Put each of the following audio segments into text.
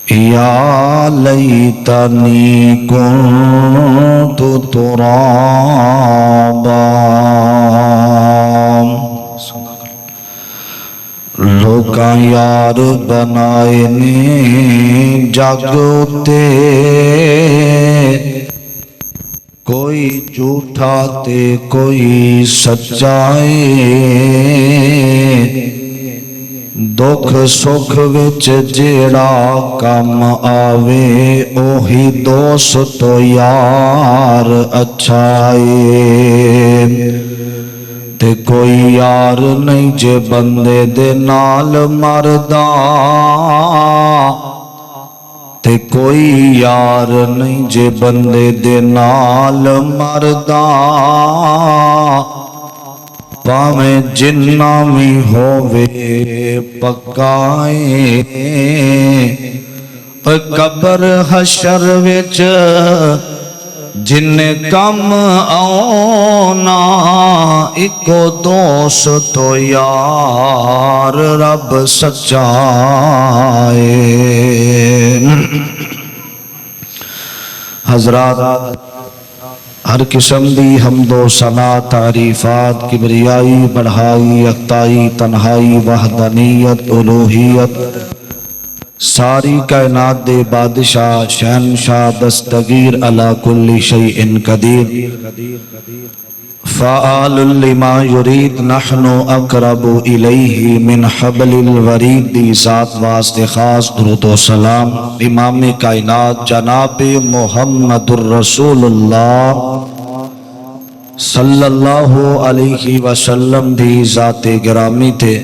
یا لیتنی کنت ترابا، لوکاں یار بنائے نے جگ تے، کوئی جھوٹا تے کوئی سچائے، دکھ سکھ وچ جیڑا کم آوے، اوہی دوست یار اچھائے، تے کوئی یار نہیں جے بندے دے نال مردا، تے کوئی یار نہیں جے بندے دے نال مردا، پاویں جنہ بھی ہووے پکائے، قبر حشر وچ جن کم آنا، اکو دوست یار رب سچائے۔ حضرات، ہر قسم دی حمد و ثنا تعریفات، کبریائی بڑھائی یکتائی تنہائی وحدانیت الوہیت، ساری کائنات دے بادشاہ شہنشاہ دستگیر علی کل شیء قدیر، فعال لما یرید، نحن اقرب الیہ من حبل الورید، دی ذات واسطے خاص درود و سلام امام کائنات جناب محمد الرسول اللہ صلی اللہ علیہ وسلم دی ذات گرامی تھے،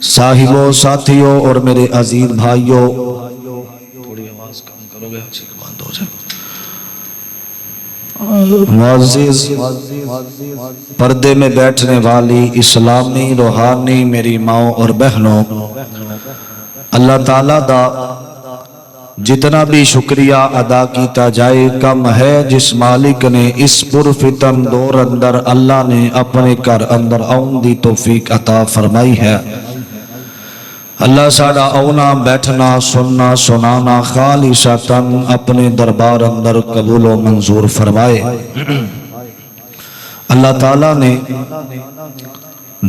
صاحبوں ساتھیوں اور میرے عزیز بھائیوں، تھوڑی آواز کم کرو گے بند ہو جائے، معزز پردے میں بیٹھنے والی اسلامی روحانی میری ماؤں اور بہنوں، اللہ تعالیٰ دا جتنا بھی شکریہ ادا کیتا جائے کم ہے، جس مالک نے اس پرفتن دور اندر اللہ نے اپنے گھر اندر آؤں دی توفیق عطا فرمائی ہے۔ اللہ ساڑا آنا بیٹھنا سننا سنانا خالصتاً اپنے دربار اندر قبول و منظور فرمائے۔ اللہ تعالیٰ نے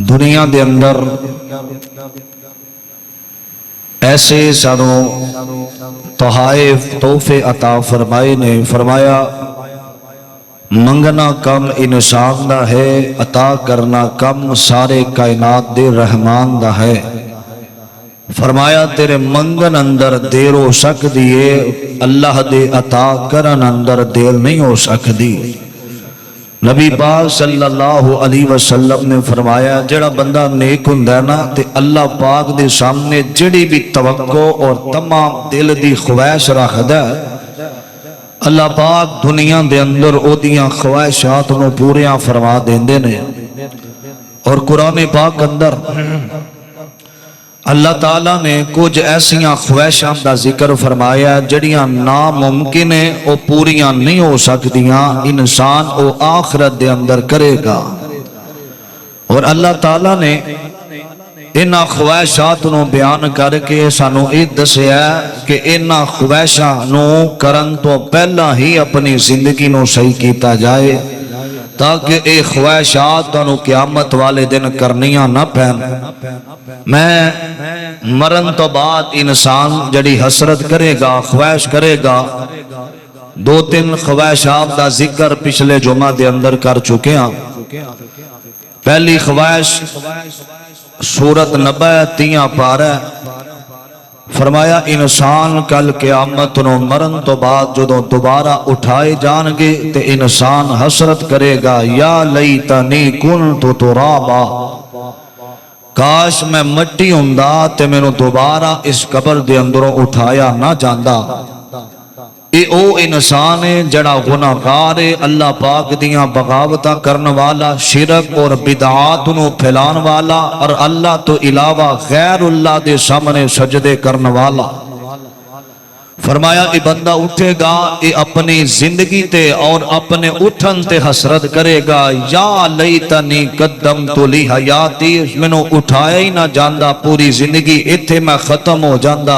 دنیا دے اندر ایسے سانوں تحائف تحفے عطا فرمائے نے، فرمایا منگنا کم انسان دا ہے، عطا کرنا کم سارے کائنات دے رحمان دا ہے۔ فرمایا تیرے منگن اندر دیر ہو سکتی ہے، اللہ دے عطا کرن اندر دیر نہیں ہو سکتی۔ نبی پاک صلی اللہ علیہ وسلم نے فرمایا جڑا بندہ نیک ہوندا ہے نا تے اللہ پاک دے سامنے جڑی بھی توقع اور تمام دل دی خواہش رکھدا ہے، اللہ پاک دنیا دے اندر او دیاں خواہشات نو پوریاں فرما دیندے نے۔ اور قرآن پاک اندر اللہ تعالیٰ نے کچھ ایسیاں خواہشاں دا ذکر فرمایا جڑیاں ناممکن ہیں، او پوریاں نہیں ہو سکتیاں، انسان او آخرت دے اندر کرے گا۔ اور اللہ تعالیٰ نے انہاں خواہشات نو بیان کر کے سانو یہ دسیا کہ انہاں خواہشاں نو کرن تو پہلا ہی اپنی زندگی نو صحیح کیتا جائے، تاکہ اے خواہشات انہوں قیامت والے دن کرنیاں نہ پہن۔ میں مرن تو بعد انسان جڑی حسرت کرے گا، خواہش کرے گا، دو تین خواہشات دا ذکر پچھلے جمعہ دے اندر کر چکے ہیں۔ پہلی خواہش سورت نبع 3 پارہ، فرمایا انسان کل قیامت نو مرن تو بعد جدوں دوبارہ اٹھائے جان گے تے انسان حسرت کرے گا، یا لیتنی کنت ترابا، کاش میں مٹی ہوندا تے مینوں دوبارہ اس قبر دے اندروں اٹھایا نہ جاندا۔ اے او انسان ہے جڑا گناہگار ہے، اللہ پاک دیاں بغاوتاں کرن والا، شرک اور بدعات نو پھیلان والا، اور اللہ تو علاوہ غیر اللہ دے سامنے سجدے کرن والا۔ فرمایا اے بندہ اٹھے گا، اے اپنی زندگی تے اور اپنے اٹھن تے حسرت کرے گا، یا لیتنی قدمت لی حیاتی، منو اٹھایا ہی نہ جاندا، پوری زندگی ایتھے میں ختم ہو جاندا۔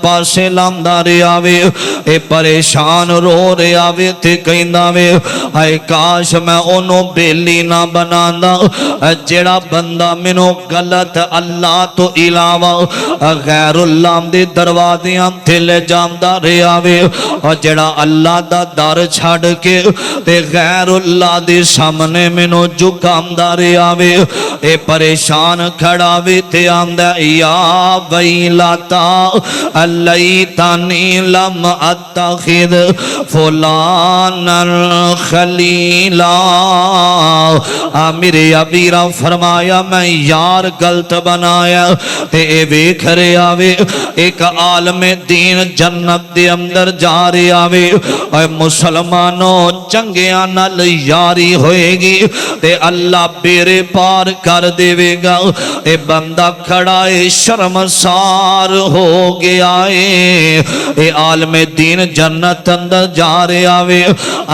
پاسے لاندا رہیا وے اے پریشان رو رہیا وے تے کہندا وے اے کاش میں اونوں بیلی نہ بناندا جیڑا بندہ مینوں غلط اللہ تو علاوہ غیر اللہ دے دروازیاں تے لے جاندا رہیا وے جیڑا اللہ دا در چھڈ کے تے غیر اللہ دے سامنے مینوں جھکاندا رہیا وے اے پریشان کھڑا وے تے آندا یا ویلاتا لیتنی لم اتخذ فلانا خلیلا میرے ابیرا فرمایا میں یار غلط بنایا تے اے ویکھ رہیا وے ایک عالم دین جنت دے اندر جا رہیا وے اے مسلمانوں چنگیاں نال یاری ہوئے گی تے اللہ بیرے پار کر دے گا اے بندہ کھڑا اے شرمسار ہو گیا اے عالم دین جنت اندر جا رہیا وے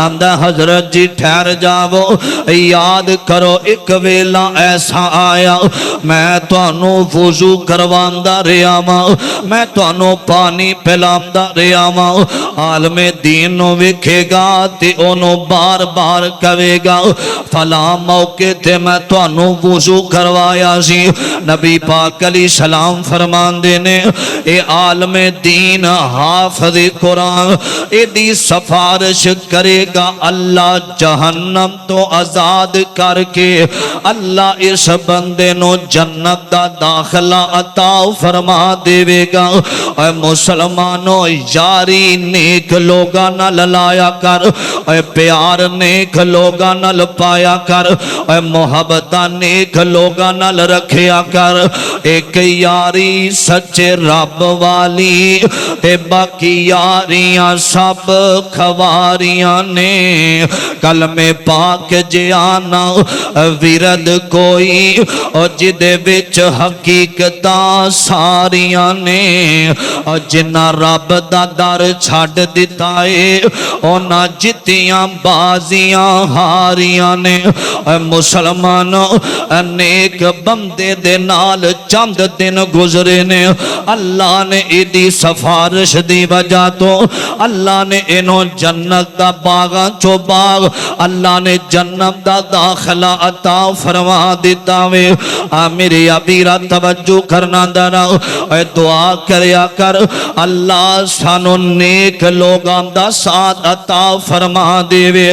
آندہ حضرت جی ٹھہر جاؤ یاد کرو ایک ویلا ایسا آیا میں توانو وضو کرواندا رہیا ماں میں توانو پانی پلاندا رہیا ماں عالم دین نو ویکھے گا تے اونوں بار بار کہے گا فلاں موقع تے میں توانو وضو کروایا سی نبی پاک علیہ السلام فرماندے نے اے عالم دین حافظ قرآن اے دی سفارش کرے گا اللہ جہنم تو آزاد کر کے اللہ اس بندے نو جنت دا داخلہ عطا فرما دے گا اے مسلمانوں یاری نیک لوگاں نال لایا کر اے پیار نیک لوگاں نال پایا کر اے محبت نیک لوگاں نال رکھیا کر ایک یاری سچے رب والی تے باقی یاریاں سب خواریاں نے کلمے پاک جیانا ورد کوئی اور جدے وچ حقیقتاں ساریاں نے اور جنہ رب دا در چھڈ دتا ہے اونا جتیاں بازیاں ہاریاں نے اے مسلمانوں نیک بندے دے نال چند دن گزرے نے اللہ نے ایدی سفارش دی وجہ تو اللہ نے انہوں جنت دا باغاں چو باغ اللہ نے جنت دا داخلہ عطا فرما دیتا وے میری ابیرہ توجہ کرنا درہ اے دعا کریا کر اللہ سانو نیک لوگاں دا ساتھ عطا فرما دے وے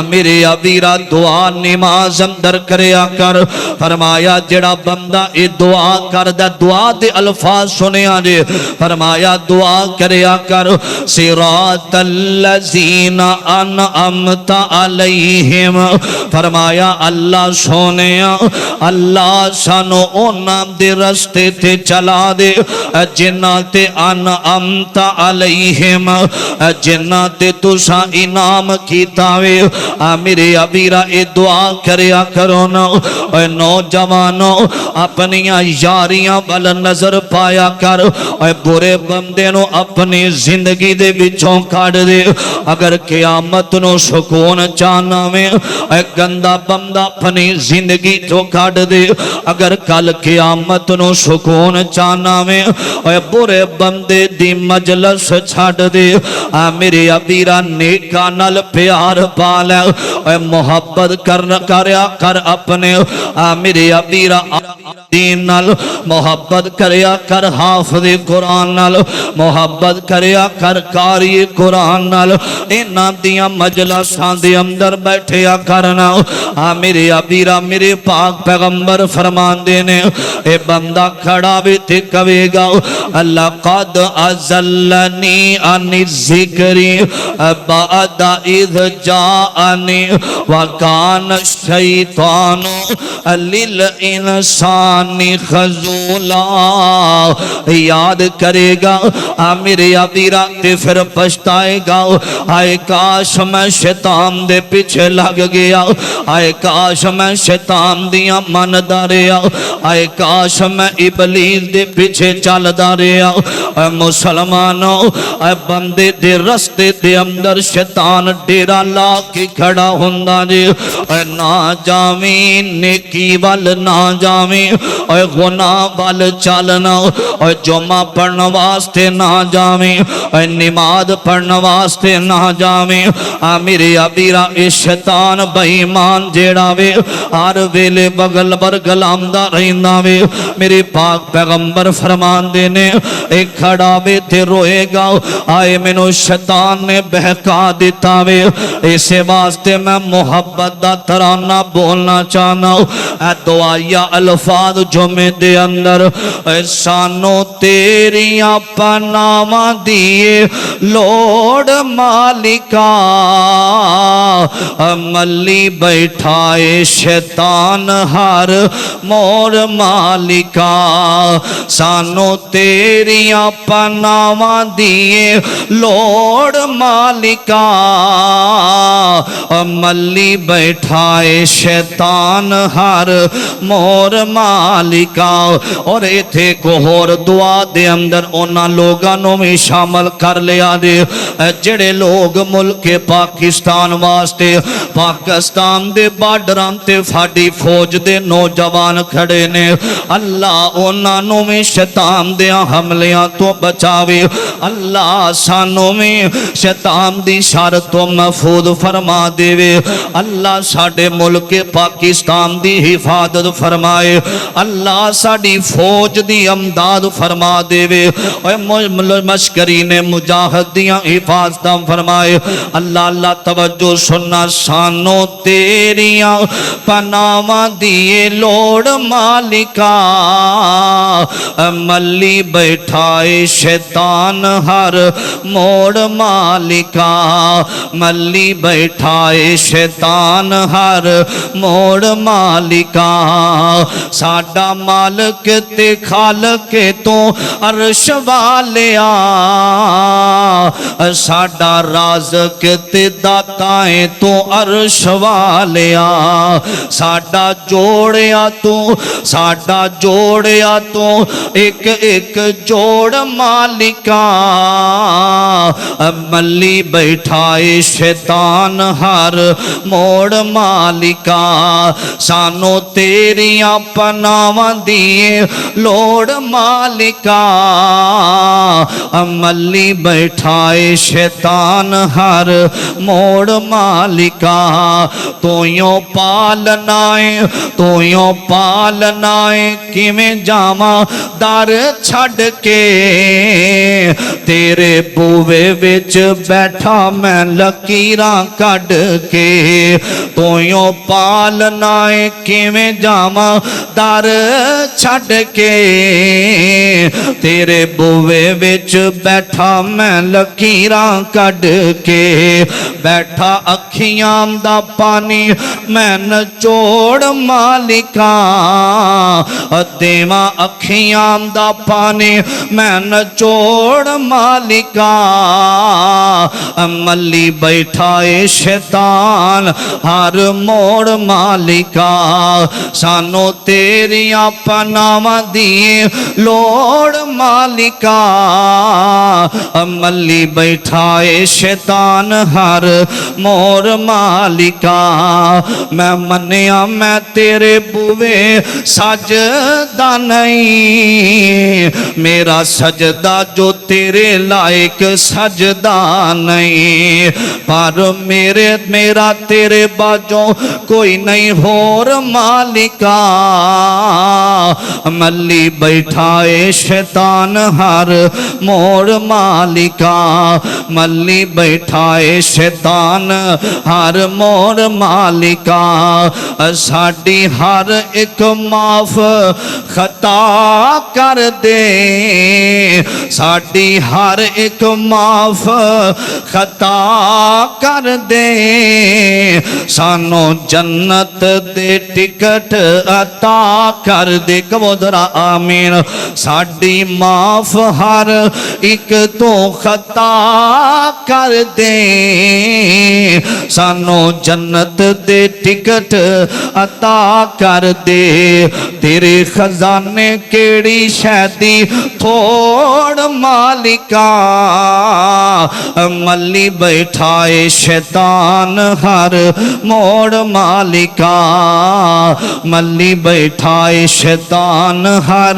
میری ابیرہ دعا نماز اندر کریا کر فرمایا جڑا بندہ اے دعا کر دا دعا دے الفاظ سنیا جے فرمایا دعا کریا کر صراط الذین انعمت علیہم فرمایا اللہ سونیا اللہ سانو اونا دے رستے تے چلا دے جنہ تے انعمت علیہم جنہ تے تسا انعام کیتا وے میرے ابیرہ اے دعا کریا کرو نا اے نوجوانوں اپنیاں یاریاں بل نظر پایا کر اے برے بندے نو اپنی زندگی دے بچوں کھاڑ دے اگر قیامت نو سکون چاہنا میں اے گندہ بندہ اپنی زندگی تو کھاڑ دے اگر کل قیامت نو سکون چاہنا میں اے برے بندے دی مجلس چھاڑ دے میرے ابیرہ نیکا نل پیار پالے اے محبت کریا کر اپنے میرے ابیرہ دین نال محبت کریا کر حافظ قرآن نال محبت کریا کر قاری قرآن نال اینا دیاں مجلساں دے اندر بیٹھیا کرنا میرے ابیرہ میرے پاک پیغمبر فرمان دینے اے بندہ کھڑا بھی تے کہے گا لقد ازلنی عن الذکری بعد اذ جاءنی وکان الشیطان للانسان خذولا یاد کرے گا میرے ابیرہ تے پھر پشتائے گا آئے کاش میں شیطان دے پیچھے لگ گیا آئے کاش میں شیطان دیاں من داریا آئے کاش میں ابلیس دے پیچھے چل داریا اے مسلمانوں اے بندے دے رستے دے اندر شیطان ڈیرا لا کے کھڑا ہوندا جی اے نہ جاویں نیکی وال نہ جاویں اے گناہ وال چلنا اے جمعہ پڑھن واسطے نہ جاویں، نماز پڑھن واسطے نہ جاویں۔ میرے ابیرا اے شیطان بے ایمان جیڑا وے ہر ویلے بغل برگل آمدا رہندا وے، میرے پاک پیغمبر فرماندے نے اے کھڑا وے تے روئے گا، آئے مینوں شیطان نے بہکا دیتا وے۔ اسے واسطے میں محبت دا ترانہ بولنا چاہنا اے دعائیا الفاظ جو میں دے اندر سانو تیریاں پناواں دیے لوڑ مالکا، ملی بیٹھائے شیطان ہر مور مالکا، سانو تیریاں پناواں دیے لوڑ مالکا، ملی بیٹھائے شیطان ہر مور مالکا۔ اور ایتھے کو ہور دعا دے اندر اونا لوگانوں میں شامل کر لیا دے جڑے لوگ ملک پاکستان واسطے پاکستان دے بارڈراں تے فاڈی فوج دے نوجوان کھڑے نے، اللہ انہوں میں شیطان دیاں حملیاں تو بچاوے، اللہ سانوں میں شیطان دی شر تو محفوظ فرما دے وے، اللہ ساڑے ملک پاکستان دی حفاظت فرمائے، اللہ ساڑی فوج دی امداد فرما دے وے، مشکرین مجاہد دیاں حفاظت فرمائے، اللہ اللہ توجہ سننا، سانو تیریاں پناواں دیے لوڑ مالکا، ملی بیٹھائے شیطان ہر موڑ مالکا، ملی بیٹھائے شیطان ہر موڑ مالکا، ساڈا مالک تے خالق تو عرش والیا، ساڈا رازق تے داتائیں تو عرش والیا، ساڈا جوڑیا تو ساڈا جوڑیا تو ایک ایک جوڑ مالکا، ملی بیٹھائے شیطان ہر موڑ مالکا، سانو تیریاں پناواں دیے لوڑ مالکا، ملی بیٹھائے شیطان ہر موڑ مالکا، تو یوں پالنائیں تو یوں پالنائیں کیویں جاواں در چھڑ کے، تیرے بوے وچ بیٹھا میں لکیراں کڈ کے، تو یوں پالنائیں کیویں جاواں در چھڑ کے، تیرے بوے وچ بیٹھا میں لکیراں کڈ کے، بیٹھا اکھیاں دا پانی میں نچوڑ مالکا، دیواں اکھیاں دا پانی میں نچوڑ مالکا، ملی بیٹھائے شیطان ہر موڑ مالکا، سانو تیریاں پناواں دیے لوڑ مالکا، ملی بیٹھائے شیطان ہر موڑ مالکا، میں منیا میں تیرے بوے سجدہ نہیں، میرا سجدہ جو تیرے لائق سجدہ نہیں، پر میرا تیرے باجوں کوئی نہیں ہور مالکا، ملی بیٹھائے شیطان ہر موڑ مالکا، ملی بیٹھائے شیطان ہر موڑ مالکا، ساڑی ہر ایک معاف خطا کر دے، ساڑی ہر ایک معاف خطا کر دے، سانو جنت دے ٹکٹ عطا کر دے، کہو ذرا آمین، ساڑی معاف ہر ایک تو خطا کر دے، سانو جنت دے ٹکٹ عطا کر دے، تیرے خزانے کیڑی شہدی تھوڑ مالکا، ملی بیٹھائے شیطان ہر موڑ مالکا، ملی بیٹھائے شیطان شیطان ہر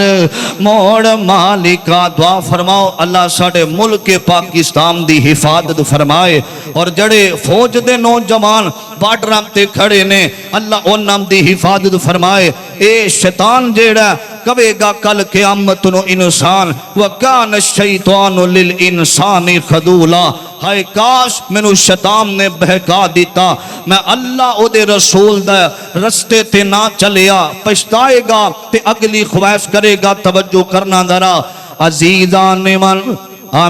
موڑ مالکا دعا فرماؤ اللہ ساڑے ملک پاکستان دی حفاظت فرمائے اور جڑے فوج دے نوجوان بارڈراں تے کھڑے نے اللہ انہاں دی حفاظت فرمائے اے شیطان جیڑا کہے گا کل قیامت نو انسان وَكَانَ الشَّيْطَانُ لِلْإِنسَانِ خَذُولًا ہائے کاش مینوں شیطان نے بہکا دیتا میں اللہ او دے رسول دا رستے تے نہ چلیا پچھتائے گا تے اگلی خواہش کرے گا توجہ کرنا ذرا عزیزان من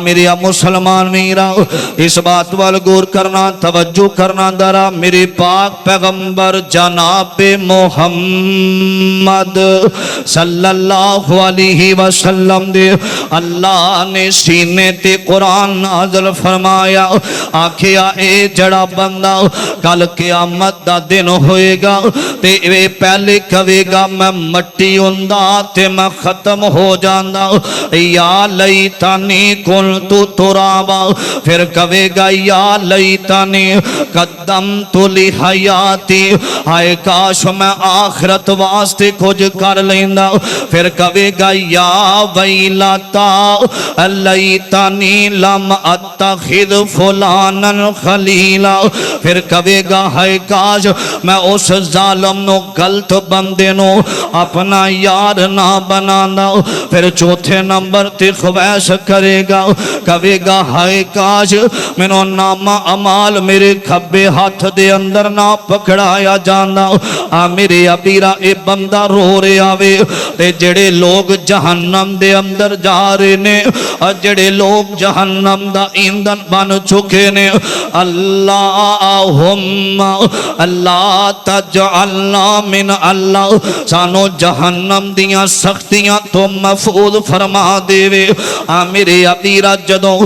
میرے مسلمان میرا اس بات وال غور کرنا توجہ کرنا ذرا میرے پاک پیغمبر جناب محمد صلی اللہ علیہ وسلم دے اللہ نے سینے تے قرآن نازل فرمایا آکھیا اے جڑا بندہ کل قیامت دا دن ہوئے گا تے اے پہلے کہے گا میں مٹی ہوندا تے میں ختم ہو جاندا یا لیتنی کنتو ترابا پھر کہے گا یا لیتنی قدمت لحیاتی ہائے کاش میں آخرت واسطے کچھ کر لیندا پھر کہے گا یا ویلتا لیتنی لم اتخذ فلانا خلیلا پھر کہے گا ہائے کاش میں اس ظالم نو غلط بندے نو اپنا یار نہ بنانا پھر چوتھے نمبر تے خواہش کرے گا کہے گا ہائے کاش مینوں نامہ اعمال میرے کھبے ہاتھ دے اندر نہ پکڑایا جانا میرے ابیرا اے بندہ رو رہے آوے تے جڑے لوگ جہنم دے اندر جا رہے نے جڑے لوگ جہنم دا ایندھن بن چکے نے اللہم اللہ تجعلنا من اللہ سانو جہنم دیاں سختیاں تو محفوظ فرما دے وے میرے ابیرا جدوں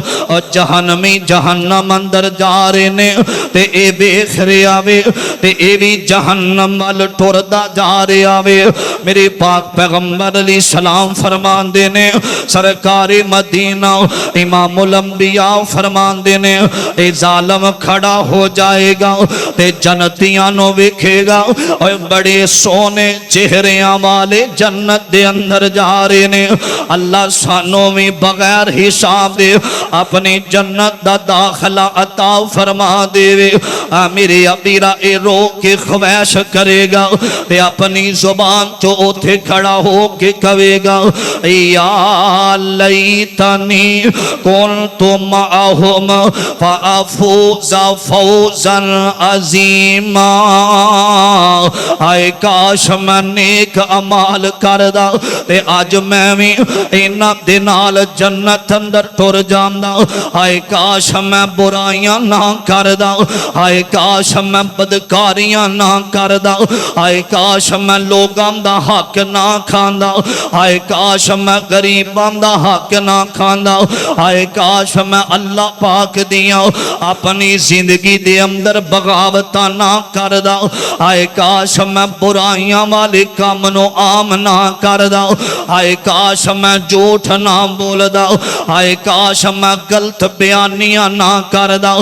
جہنمی جہنم اندر جا رہے نے تے اے بیخ رہے آوے تے اے بھی جہنم وال ٹردا جا رہے آوے میرے پاک پیغمبر علیہ السلام فرمان دے نے سرکار مدینہ امام الانبیاء فرمان دے نے اے ظالم کھڑا ہو جائے گا تے جنتیاں نو ویکھے گا اور بڑے سونے چہریاں والے جنت دے اندر جا رہے نے اللہ سانوں میں بغیر حساب دے اپنی جنت دا داخلہ عطا فرما دے میرے ابیرا اے رو کے خواہش کرے گا تے اپنی زبان تو اوتھے کھڑا ہو کے کہے گا یا لیتنی کنت معہم فافوز فوزا عظیما آئے کاش میں نیک عمال کردہ تے آج میں بھی اینا دنال جنت اندر ٹر جاندہ آئے کاش میں برائیاں نہ کردہ آئے کاش میں بدکاریاں نہ کردہ آئے کاش میں لوگاں دا حق نہ کھاندہ آئے کاش میں غریباں دا حق نہ کھاندہ آئے کاش میں اللہ پاک دیا اپنی زندگی دے اندر بغاوتہ نہ کردہ آئے کاش میں برائیاں والے کام نو عام نہ کردہ آئے کاش میں جھوٹ نہ بولدہ آئے کاش میں غلط بیانیاں نہ کردہ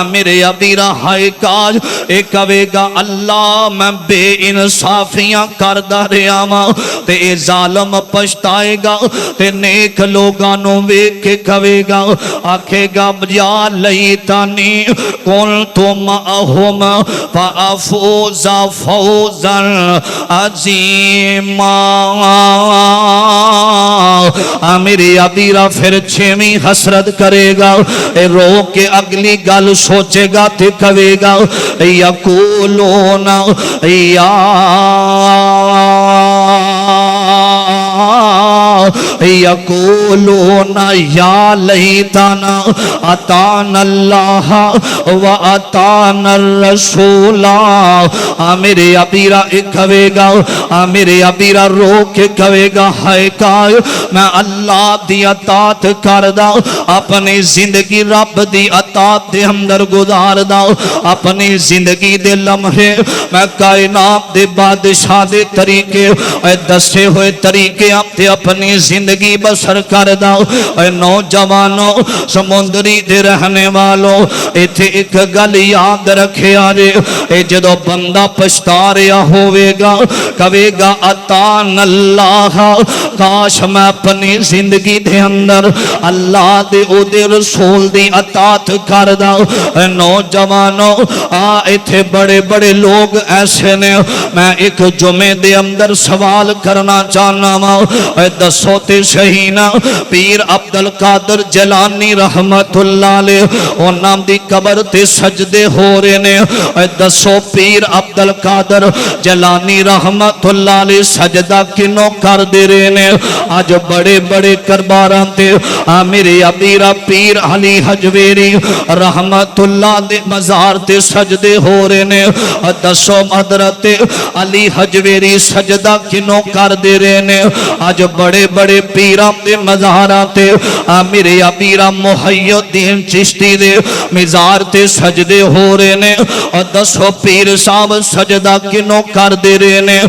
میرے ابیرا ہائے کاش اے کہے گا اللہ میں بے انصافیاں کردہ رہا ماں تے اے ظالم پشتائے گا تے نیک لوگانوں ویکھ کے کہے گا آکھے گا یا لیتنی کنت معہم فافوز فوزا عظیما میری ابیرا پھر چھویں حسرت کرے گا رو کے اگلی گل سوچے گا تے کہے گا یقولون یا یقولون یا لیتنا اطعنا اللہ و اطعنا الرسول میرے ابیرا ایک کہے گا میرے ابیرا رو کے کہے گا ہائے کاش میں اللہ دی اطاعت کردہ اپنی زندگی رب دی اطاعت دے اندر گزار دا اپنی زندگی دے لمحے میں کائنات دے بادشاہ دے طریقے دسے ہوئے طریقے اپنی زندگی زندگی بسر کردا اے نوجوانوں سمندری دے رہنے والوں ایتھے ایک گل یاد رکھیا جے اے جدو بندہ پچھتا رہا ہوئے گا کہے گا اطاعنا اللہ کاش میں اپنی زندگی دے اندر اللہ دے او دے رسول دی اطاعت کردا اے نوجوانوں ایتھے بڑے بڑے لوگ ایسے نے میں ایک جمعے دے اندر سوال کرنا چاہنا اے دسو تے شہینہ پیر عبدالقادر جیلانی رحمت اللہ علیہ او نام دی قبر تے سجدے ہو رہے نے اے دسو پیر عبدالقادر جیلانی رحمت اللہ علیہ سجدہ کنوں کر دے رہے نے آج بڑے بڑے کرباراں تے میرے ابیرہ پیر علی حجویری رحمت اللہ دے مزار تے سجدے ہو رہے نے دسو حضرت علی حجویری سجدہ کنوں کر دے رہے نے آج بڑے بڑے پیراں دے مزاراں تے میرے ابیرہ محی الدین چشتی دے مزار تے سجدے ہو رہے نے دسو پیر صاحب سجدہ کنوں کر دے رہے نے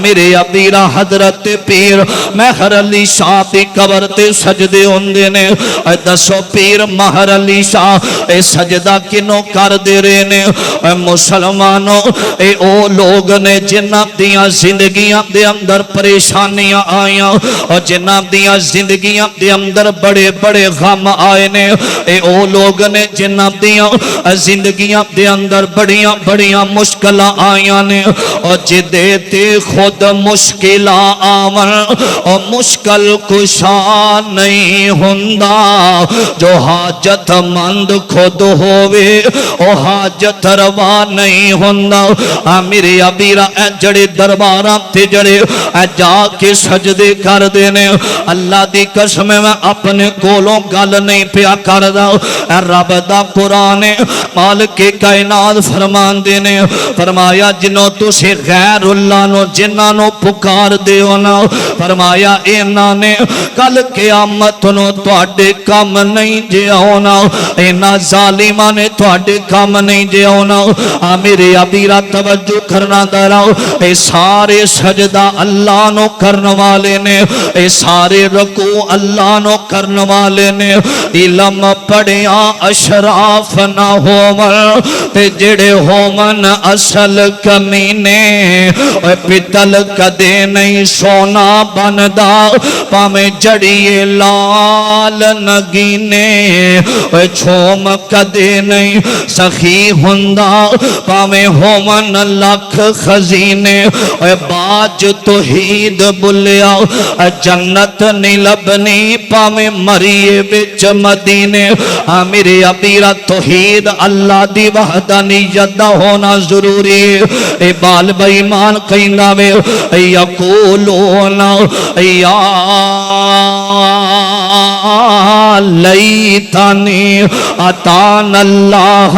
میرے ابیرہ حضرت پیر مہر علی شاہ دی قبر تے سجدے ہوندے نے دسو پیر مہر علی شاہ اے سجدہ کنوں کر دے رہے نے مسلمانوں اے او لوگ نے جنہ دیاں زندگیاں دے اندر پریشانیاں آیاں اور جنہ دیاں زندگیاں دے اندر بڑے بڑے غم آئے نے اے او لوگ نے جنہ دیاں زندگیاں دے اندر بڑیاں بڑیاں مشکلہ آیاں نے اور جدے تے خود مشکلہ آمن اور مشکل کشا نہیں ہوندہ جو حاجت مند خود ہوئے او حاجت روا نہیں ہوندہ میرے ابیرہ اے جڑے درباراں تے جڑے اے جا کے سجدے کر دینے اللہ دی قسم میں اپنے کولوں گل نہیں پیا کر دا اے رب دا قرآن مالک کائنات فرمان دینے فرمایا جنوں تسے غیر اللہ نو جنہ نو پکار دیو نا فرمایا اینا نے کل قیامت نو تواڈے کم نہیں جے ہونا اینا ظالمہ نے تواڈے کم نہیں جے ہونا میرے ابیرہ توجہ کرنا دراؤ اے سارے سجدہ اللہ نو کرن والے نے اے سارے رکوع اللہ نو کرن والے نے علم پڑھیا اشراف نہ ہومن تے جڑے ہومن اصل کمینے اے پتل کدے نہیں سونا بندا پامیں جڑیے لال نگینے اے چھوم کدے نہیں سخی ہندہ پامیں ہومن لکھ خزینے اے باج توحید بلیا جنت نہیں لبنی پامیں مریے بچ مدینے میرے ابیرہ توحید اللہ دی وحدانیت دا ہونا ضروری ہے اے بال بیمان کہنا میں یقولون یا لیتنی اطاعنا اللہ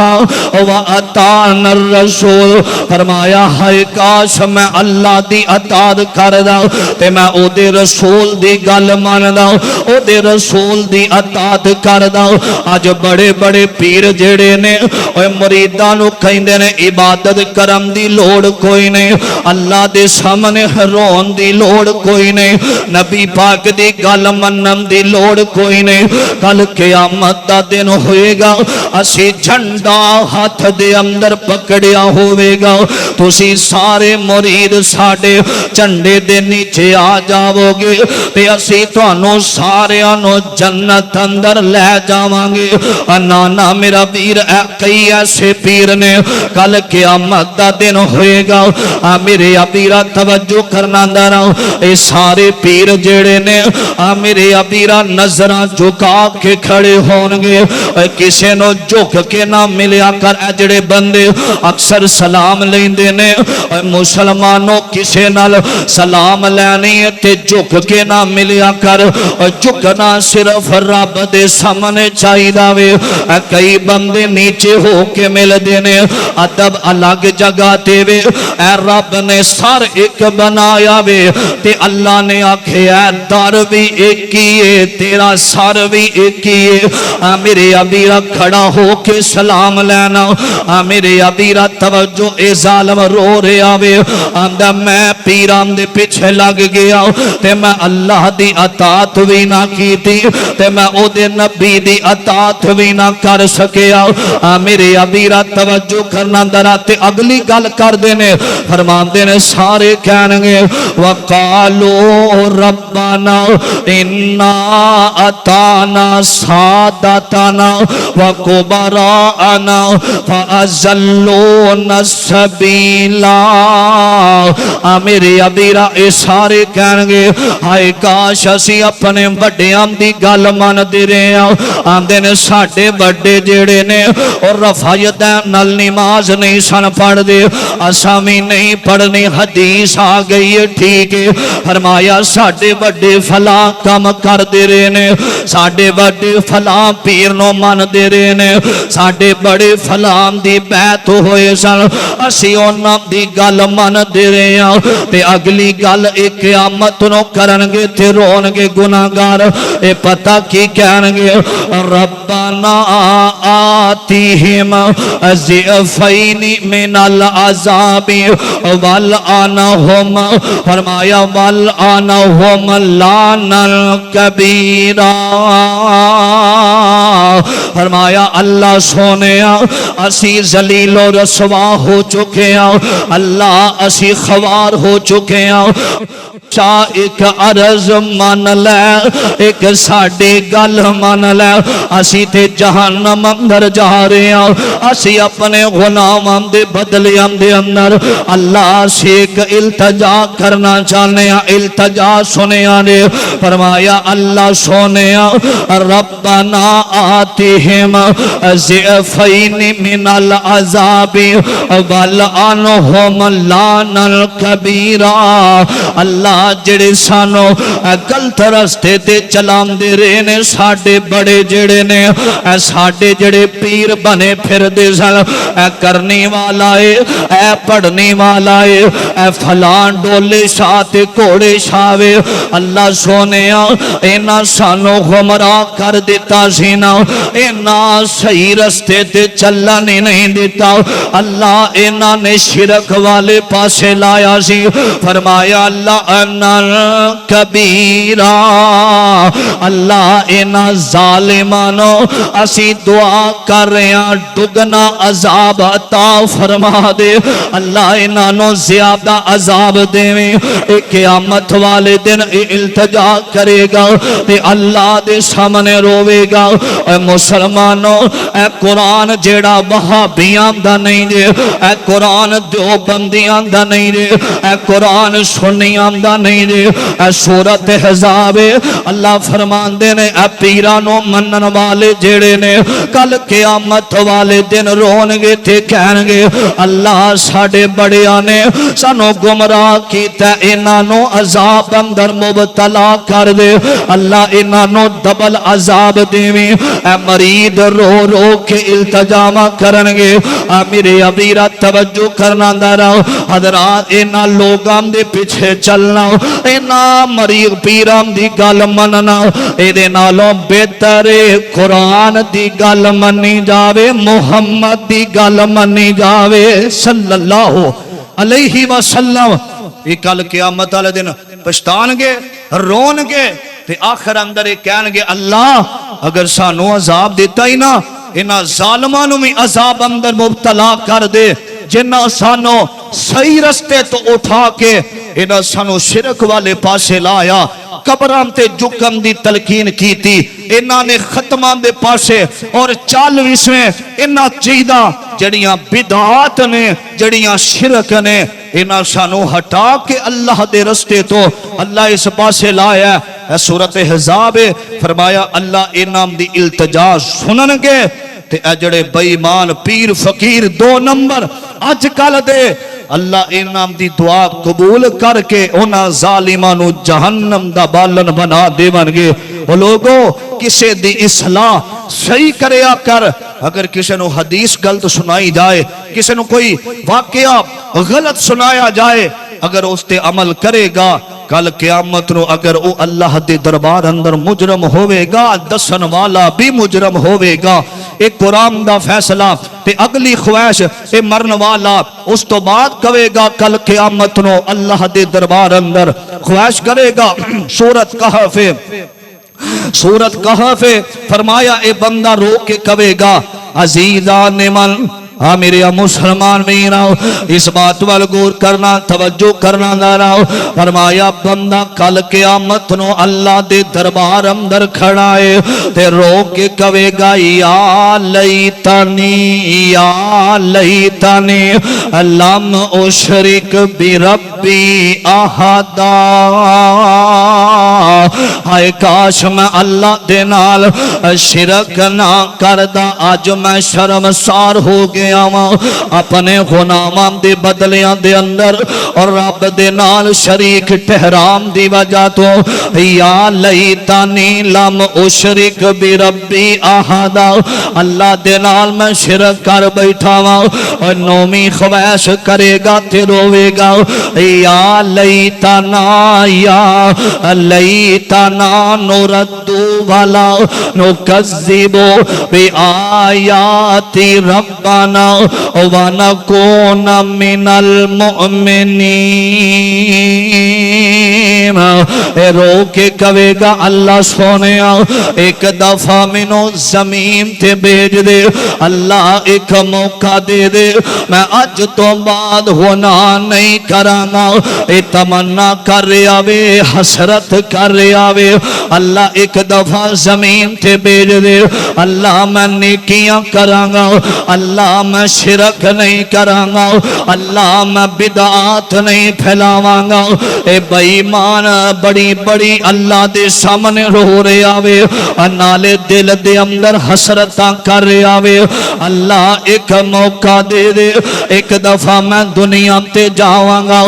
و اطاعنا الرسول فرمایا ہے کاش میں اللہ دی اطاعت کردا تے میں او دے رسول دی گل مندا او دے رسول دی اطاعت کردا اج بڑے بڑے پیر جڑے نے اوے مریداں نو کہندے نے عبادت کرم دی لوڑ کوئی نہیں اللہ دے سامنے رون دی لوڑ کوئی نہیں نبی پاک دی گل منن دی لوڑ کوئی نہیں کل قیامت دا دن ہوئے گا اسی جھنڈا ہاتھ دے اندر پکڑیا ہوئے گا تسی سارے مرید ساڑے جھنڈے دے نیچے آ جاؤ گے تے اسی توانو سارے انو جنت اندر لے جاوانگے نانا میرا پیر کئی ایسے پیر نے کل قیامت دا دن ہوئے گا میرے ابیرہ توجہ کرنا دارا اے سارے پیر جڑے نے میرے ابیرہ نظران جھکا کے کھڑے ہونگے کسے نو جھک کے نہ ملیا کر اے جڑے بندے اکثر سلام لیندے نے مسلمانوں کسے نال سلام لینی تے جھک کے نہ ملیا کر جھکنا صرف رب دے سامنے چاہی داوے کئی بندے نیچے ہو کے مل دینے ادب الگ جگہ تے وے اے رب نے سر ایک بنایا وے تے اللہ نے آکھے اے در بھی ایک ہی ہے تیرا سر بھی بھی ایک ہی ہے میرے ابیرا کھڑا ہو کے سلام لینا میرے ابیرا توجہ اے ظالم رو رہا وے آندا میں پیران دے پیچھے لگ گیا تے میں اللہ دی اطاعت بھی نہ کیتی تے میں او دے نبی دی اطاعت بھی نہ کر سکیا میرے ابیرا توجہ کرنا درا تے اگلی گل کر دینے فرمان دینے سارے کہنے گے وَقَالُوا رَبَّنَا إِنَّا أَطَعْنَا سَادَتَنَا وَكُبَرَاءَنَا فَأَضَلُّونَا السَّبِيلَ میرے ابیرا اے سارے کہنے گے ہائے کاش اسی اپنے بڑیاں دی گل من دے رہے ہیں آندے نے ساڑھے بڑے جیڑے نے اور رفایت نل نماز نہیں سن پڑھ دے اسامی نہیں پڑھنی حدیث آ گئی ہے ٹھیک ہے فرمایا ساڑھے بڑے فلاں کم کر دے رہے نے ساڑھے بڑے فلاں پیر نو من دے رہے نے ساڑھے بڑے فلاں دی بیعت ہوئے سن اسی اونا دی گل من دے رہے ہیں تے اگلی گل ایک قیامت نو کرنگے تے رونگے گناہگار اے پتہ کی کہنگے ربنا آتیہم ضعفین من العذاب والعنہم فرمایا والعنہم لانا کبیرا فرمایا اللہ سونیا اسی ذلیل و رسوا ہو چکے ہیں اللہ اسی خوار ہو چکے ہیں چاہ ایک عرض مان لے ایک ساڑے گل مان لے اسی تے جہنم اندر جا رہے ہیں اسی اپنے غلام دے بدلیاں دے اندر اللہ سے ایک التجا کرنا چاہنے ہیں التجا سنیا نے فرمایا اللہ سونیا ربنا آتیہم ضعفین من العذاب والعنہم لانا کبیرا اللہ جڑے سانو غلط رستے تے چلام دے رہے نے ساڑے بڑے جڑے نے ساڑے جڑے پیر بنے پھر دے سن کرنی والا ہے پڑھنی والا ہے فلان ڈولے شاہ تے کوڑے شاوے اللہ سونیا اینا سانو غمراہ کر دیتا سینا اینا صحیح رستے تے چلنے نہیں دیتا اللہ اینا نے شرک والے پاسے لایا سی فرمایا اللہ کبیرہ اللہ اینا ظالمانو اسی دعا کر رہے ہیں دگنا عذاب عطا فرما دے اللہ اینا نو زیادہ عذاب دے ایک قیامت والے دن التجا کرے گا تے اللہ دے سامنے روے گا اے مسلمانو اے قرآن جیڑا وہابیاں دا نہیں دے اے قرآن دیوبندیاں دا نہیں دے اے قرآن سنیاں دا نہیں دے اے سورت حزاب اللہ فرمان دے نے اے پیرانو منن والے جیڑے نے کل قیامت والے دن رونگے تے کہنگے اللہ ساڑے بڑیاں نے سانو گمراہ کیتا انانو عذاب اندر مبتلا کر دے اللہ انانو دبل عذاب دیویں اے مرید رو رو کے التجامہ کرنگے میرے ابیرہ توجہ کرنا دارا حضرات اینا لوگاں دے پیچھے چلنا اینا مریض پیران دی گل مننا ایدے نالوں بہتر قرآن دی گل منی جاوے محمد دی گل منی جاوے صلی اللہ علیہ وسلم یہ کل قیامت والے دن پشتان گے رون گے تے آخر اندر ایک کہن گے اللہ اگر سانو عذاب دیتا ہی نا انہا ظالمانوں میں عذاب اندر مبتلا کر دے جنہ سانو صحیح رستے تو اٹھا کے انہا سانو شرک والے پاسے لایا قبران تے جکم دی تلقین کی تھی انہاں نے ختمان دے پاسے اور 40ویں انہاں چیدہ جڑیاں بدعات نے جڑیاں شرک نے انہاں سانو ہٹا کے اللہ دے رستے تو اللہ اس پاسے لایا ہے سورت حزاب فرمایا اللہ انہاں دی التجا سنن گے تے اجڑے بیمان پیر فقیر 2 نمبر اج کل دے اللہ انام دی دعا قبول کر کے انہاں ظالمانو جہنم دا بالن بنا دے بنگے وہ لوگوں کسے دی اصلاح صحیح کریا کر اگر کسے نو حدیث غلط سنائی جائے کسے نو کوئی واقعہ غلط سنایا جائے اگر اس تے عمل کرے گا کل قیامت نو اگر او اللہ دے دربار اندر مجرم ہوئے گا دسن والا بھی مجرم ہوئے گا. ایک قرآن دا فیصلہ تے اگلی خواہش اے مرن والا اس تو بعد کہے گا کل قیامت نو اللہ دے دربار اندر خواہش کرے گا. سورت کہف فرمایا اے بندہ رو کے کہے گا عزیزان من میرے مسلمان میراؤ اس بات وال غور کرنا توجہ کرنا داراؤ. فرمایا بندہ کل قیامت نو اللہ دے دربار اندر کھڑا ہے تے رو کے کہے گا یا لیتنی لم اشرک بربی احدا. ہائے کاش میں اللہ دے نال شرک نہ کردا اج میں شرمسار ہو گیا اپنے غلاماں دے بدلیاں دے اندر اور رب دے نال شریک ٹھہرام دی وجہ تو. یا لیتنی لم اشرک بربی احدا اللہ دے نال میں شرک کر بیٹھا وا. اور نومی خواہش کرے گا تے روے گا یا لیتنا نرد ولا نکذب بآیات ربنا وَنَكُونَ مِنَ الْمُؤْمِنِينَ. رو کے کہے گا اللہ سونیا ایک دفعہ منو زمین تے بھیج دے. اللہ ایک موقع دے دے میں اج تو بعد گناہ نہیں کرانا. اے تمنا کر رہا وے حسرت کر رہا وے. اللہ ایک دفعہ زمین تے بھیج دے. اللہ میں نیکیاں کرانگا. اللہ میں شرک نہیں کرانگا. اللہ میں بدعات نہیں پھیلاوانگا. اے بے ایمان بڑی بڑی اللہ دے سامنے رو رہے آوے نالے دل دے اندر حسرتاں کر رہے آوے. اللہ ایک موقع دے دے ایک دفعہ میں دنیا تے جاوانگا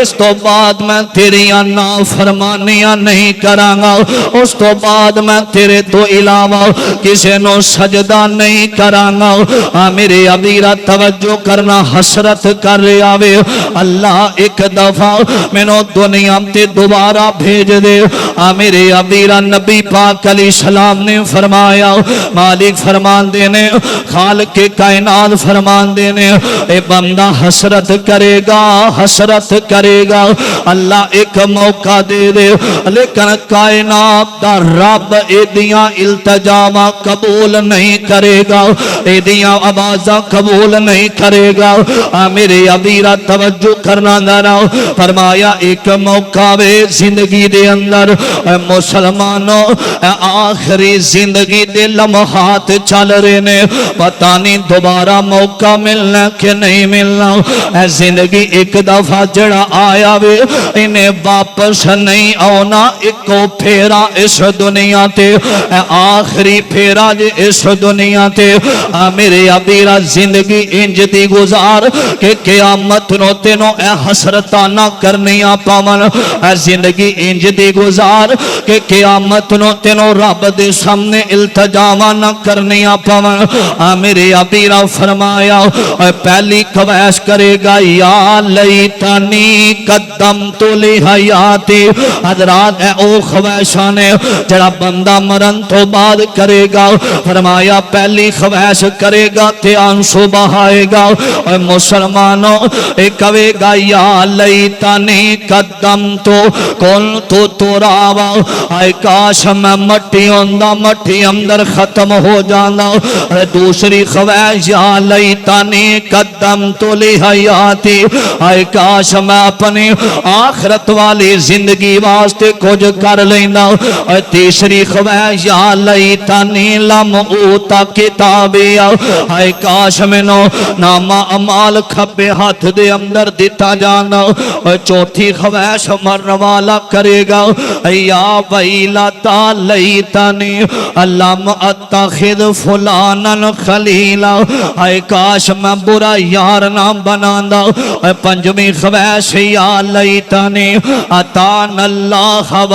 اس تو بعد میں تیریاں نافرمانیاں نہیں کرانگا. اس تو بعد میں تیرے تو علاوہ کسی نو سجدہ نہیں کرانگا. میرے ابیرہ توجہ کرنا حسرت کر رہے آوے. اللہ ایک دفعہ میں نو دنیا تے دوبارہ بھیج دے. میرے ابیرہ نبی پاک علیہ السلام نے فرمایا مالک فرمان دینے خالق کائنات فرمان دینے اے بندہ حسرت کرے گا حسرت کرے گا. اللہ ایک موقع دے دے لیکن کائنات دا رب ایدیاں التجاواں قبول نہیں کرے گا. ایدیاں آوازاں قبول نہیں کرے گا. میرے ابیرہ توجہ کرنا دارا فرمایا ایک موقع وے زندگی دے اندر مسلمانوں آخری زندگی دے لمحات چل رہے نے پتہ نہیں دوبارہ موقع ملنا کہ نہیں ملنا. زندگی ایک دفعہ جڑا آیا وے انہیں واپس نہیں آنا. ایک پھیرا اس دنیا تے آخری پھیرا جے اس دنیا تے. میرے ابیرہ زندگی انج دی گزار کہ قیامت نو تینوں حسرتانہ کرنیاں پاون. زندگی انج دی گزار کہ قیامت نو تینوں رب دے سامنے التجاواں کرنیاں پاون. میرے ابیرہ فرمایا پہلی خواہش کرے گا یا لیتنی قدمت لحیاتی. حضرات او خواہشاں نے جڑا بندہ مرن تو بعد کرے گا. فرمایا پہلی خواہش کرے گا تے آنسو بہائے گا. مسلمانوں ایک کہے گا یا لیتنی قدمت کنت ترابا. اے کاش میں مٹی ہوندا مٹی اندر ختم ہو جانا. دوسری خواہش یا لیتنی قدمت لحیاتی. اے کاش میں اپنی آخرت والی زندگی واسطے کچھ کر لینا. تیسری خواہش یا لیتنی لم اوتا کتابیا. اے کاش میں نو نامہ اعمال کھپے ہاتھ دے اندر دیتا جانا. چوتھی خواہش مرن والا کرے گا یا ویلتا لیتنی لم اتخذ فلانا خلیلا. اے کاش میں برا یار نہ بناندا. پنجمی خواہش یا لیتنی اتان اللہ و